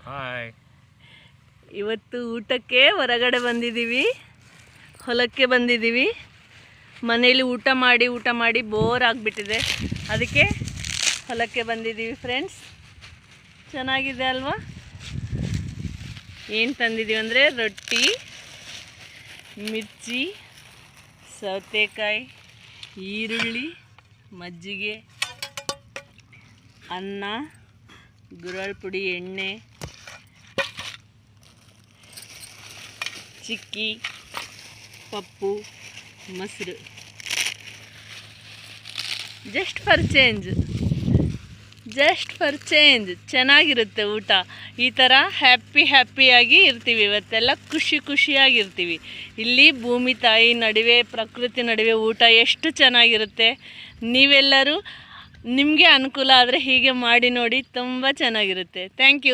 Hi. ಇವತ್ತು ಊಟಕ್ಕೆ ಹೊರಗಡೆ ಬಂದಿದ್ದೀವಿ, ಹೊಲಕ್ಕೆ ಬಂದಿದ್ದೀವಿ. ಮನೇಲಿ ಊಟ ಮಾಡಿ ಬೋರ್ ಆಗಿಬಿಟ್ಟಿದೆ, ಅದಕ್ಕೆ ಹೊಲಕ್ಕೆ ಬಂದಿದ್ದೀವಿ ಫ್ರೆಂಡ್ಸ್. ಚೆನ್ನಾಗಿದೆ ಅಲ್ವಾ? ಏನು ತಂದಿದ್ದೀವಿ ಅಂದರೆ ರೊಟ್ಟಿ, ಮಿರ್ಚಿ, ಸೌತೆಕಾಯಿ, ಈರುಳ್ಳಿ, ಮಜ್ಜಿಗೆ, ಅನ್ನ, ಗುರಳ್ ಪುಡಿ, ಎಣ್ಣೆ, ಚಿಕ್ಕಿ, ಪಪ್ಪು, ಮೊಸರು. ಜಸ್ಟ್ ಫಾರ್ ಚೇಂಜ್ ಚೆನ್ನಾಗಿರುತ್ತೆ ಊಟ. ಈ ಥರ ಹ್ಯಾಪಿಯಾಗಿ ಇರ್ತೀವಿ. ಇವತ್ತೆಲ್ಲ ಖುಷಿಯಾಗಿರ್ತೀವಿ. ಇಲ್ಲಿ ಭೂಮಿ ತಾಯಿ ನಡುವೆ, ಪ್ರಕೃತಿ ನಡುವೆ ಊಟ ಎಷ್ಟು ಚೆನ್ನಾಗಿರುತ್ತೆ. ನೀವೆಲ್ಲರೂ ನಿಮಗೆ ಅನುಕೂಲ ಆದರೆ ಹೀಗೆ ಮಾಡಿ ನೋಡಿ, ತುಂಬ ಚೆನ್ನಾಗಿರುತ್ತೆ. Thank you.